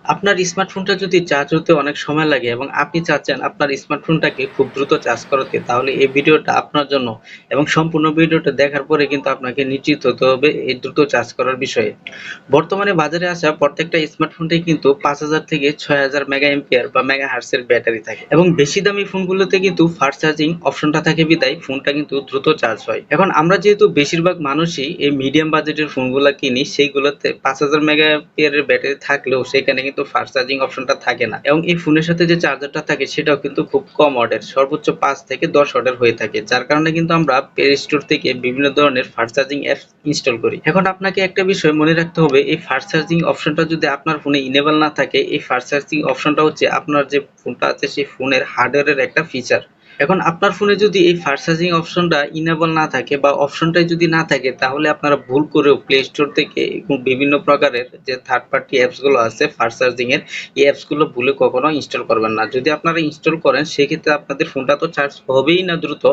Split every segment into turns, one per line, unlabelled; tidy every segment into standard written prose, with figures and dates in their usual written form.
আপনার স্মার্টফোনটা যদি চার্জ হতে অনেক সময় লাগে এবং আপনি চাচ্ছেন আপনার স্মার্টফোনটাকে খুব দ্রুত চার্জ করাতে, তাহলে এই ভিডিওটা আপনার জন্য। এবং সম্পূর্ণ ভিডিওটা দেখার পরে কিন্তু আপনাকে নিশ্চিত হতে হবে এই দ্রুত চার্জ করার বিষয়ে। বর্তমানে বাজারে আসা প্রত্যেকটা স্মার্টফোনটাই কিন্তু 5000 থেকে 6000 মেগা এম্পিয়ার বা মেগা হার্টসের ব্যাটারি থাকে, এবং বেশি দামি ফোনগুলোতে কিন্তু ফাস্ট চার্জিং অপশনটা থাকে বিদায় ফোনটা কিন্তু দ্রুত চার্জ হয়। এখন আমরা যেহেতু বেশিরভাগ মানুষই এই মিডিয়াম বাজেটের ফোনগুলো কিনি, সেইগুলোতে 5000 মেগা এম্পিয়ারের ব্যাটারি থাকলেও সেখানে কিন্তু ফাস্ট চার্জিং অপশনটা থাকে না, এবং এই ফোনের সাথে যে চার্জারটা থাকে সেটাও কিন্তু খুব কম অর্ডার, সর্বোচ্চ 5 থেকে 10 অর্ডার হয়ে থাকে, যার কারণে কিন্তু আমরা প্লে স্টোর থেকে বিভিন্ন ধরনের ফাস্ট চার্জিং অ্যাপস ইনস্টল করি। এখন আপনাকে একটা বিষয় মনে রাখতে হবে, এই ফাস্ট চার্জিং অপশনটা যদি আপনার ফোনে ইনেবল না থাকে, এই ফাস্ট চার্জিং অপশনটা হচ্ছে আপনার যে ফোনটা আছে সেই ফোনের হার্ডওয়্যারের একটা ফিচার। এখন আপনার ফোনে যদি এই ফাস্ট চার্জিং অপশনটা ইনেবল না থাকে বা অপশনটাই যদি না থাকে, তাহলে আপনারা ভুল করেও প্লে স্টোর থেকে বিভিন্ন প্রকারের যে থার্ড পার্টি অ্যাপস গুলো আছে ফাস্ট চার্জিং এর, এই অ্যাপস গুলো ভুলে কখনো ইনস্টল করবেন না। যদি আপনারা ইনস্টল করেন সেক্ষেত্রে আপনাদের ফোনটা তো চার্জ হবেই না দ্রুত,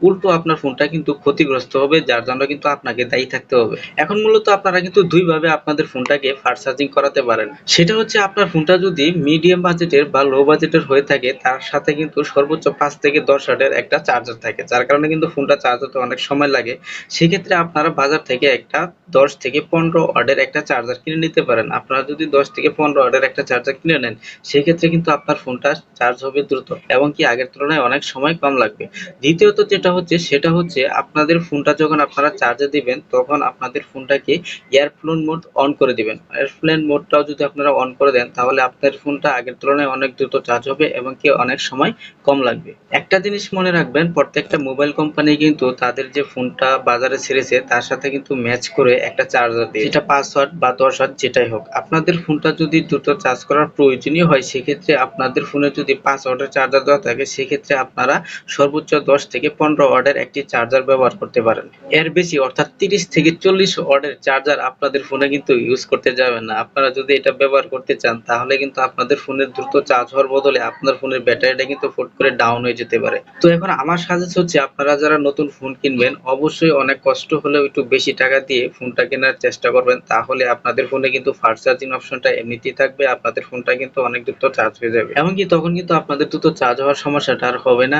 উল্টো আপনার ফোনটা কিন্তু ক্ষতিগ্রস্ত হবে, যার জন্য কিন্তু আপনাকে দায়ী থাকতে হবে। এখন মূলত আপনারা কিন্তু দুই ভাবে আপনাদের ফোনটাকে ফাস্ট চার্জিং করাতে পারেন। সেটা হচ্ছে আপনার ফোনটা যদি মিডিয়াম বাজেটের বা লো বাজেটের হয়ে থাকে, তার সাথে কিন্তু সর্বোচ্চ 5 থেকে 10 ওয়াটের একটা চার্জার থাকে, যার কারণে কিন্তু ফোনটা চার্জ হতে অনেক সময় লাগে। সেক্ষেত্রে আপনারা বাজার থেকে একটা 10 থেকে 15 ওয়াটের একটা চার্জার কিনে নিতে পারেন। আপনারা যদি 10 থেকে 15 ওয়াটের একটা চার্জার কিনে নেন, সেক্ষেত্রে কিন্তু আপনার ফোনটা চার্জ হবে দ্রুত এবং কি আগের তুলনায় অনেক সময় কম লাগবে। দ্বিতীয়ত যেটা হচ্ছে সেটা হচ্ছে আপনাদের ফোনটা যখন আপনারা চার্জে দিবেন, তখন আপনাদের ফোনটাকে এয়ারপ্লেন মোড অন করে দিবেন। এয়ারপ্লেন মোডটাও যদি আপনারা অন করে দেন, তাহলে আপনার ফোনটা আগের তুলনায় অনেক দ্রুত চার্জ হবে এবং কি অনেক সময় কম লাগবে। একটা জিনিস মনে রাখবেন, প্রত্যেকটা মোবাইল কোম্পানি কিন্তু তাদের যে ফোনটা বাজারে ছেড়েছে তার সাথে কিন্তু ম্যাচ করে একটা চার্জার দিয়ে, যেটা 5 ওয়াট বা 10 ওয়াট যেটাই হোক। আপনাদের ফোনটা যদি দ্রুত চার্জ করার প্রয়োজনীয় হয়, সেক্ষেত্রে আপনাদের ফোনে যদি 5 ওয়াটের চার্জার দেওয়া থাকে, সেক্ষেত্রে আপনারা সর্বোচ্চ 10 থেকে 15 ওয়াটের একটি চার্জার ব্যবহার করতে পারেন। এর বেশি অর্থাৎ 30 থেকে 40 ওয়াটের চার্জার আপনাদের ফোনে কিন্তু ইউজ করতে যাবেন না। আপনারা যদি এটা ব্যবহার করতে চান, তাহলে কিন্তু আপনাদের ফোনের দ্রুত চার্জ হওয়ার বদলে আপনার ফোনের ব্যাটারিটা কিন্তু ফট করে ডাউন হয়ে যেতে পারে। তো এখন আমার সাজেস্ট হচ্ছে, আপনারা যারা নতুন ফোন কিনবেন, অবশ্যই অনেক কষ্ট হলেও একটু বেশি টাকা দিয়ে ফোনটা কেনার চেষ্টা করবেন, তাহলে আপনাদের ফোনে কিন্তু ফাস্ট চার্জিং অপশনটা এমনিতেই থাকবে, আপনাদের ফোনটা কিন্তু অনেক দ্রুত চার্জ হয়ে যাবে, এমনকি তখন কিন্তু আপনাদের দ্রুত চার্জ হওয়ার সমস্যাটা আর হবে না।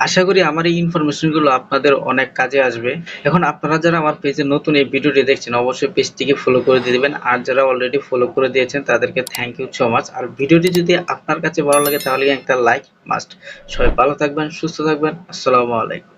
আশা করি আমার এই ইনফরমেশন গুলো আপনাদের অনেক কাজে আসবে। এখন আপনারা যারা আমার পেজে নতুন এই ভিডিওটি দেখছেন, অবশ্যই পেজটিকে ফলো করে দিয়ে দিবেন, আর যারা অলরেডি ফলো করে দিয়েছেন তাদেরকে থ্যাংক ইউ সো মাচ। আর ভিডিওটি যদি আপনার কাছে ভালো লাগে, তাহলে একটা লাইক মাস্ট। সবাই ভালো থাকবেন, সুস্থ থাকবেন। আসসালামু আলাইকুম।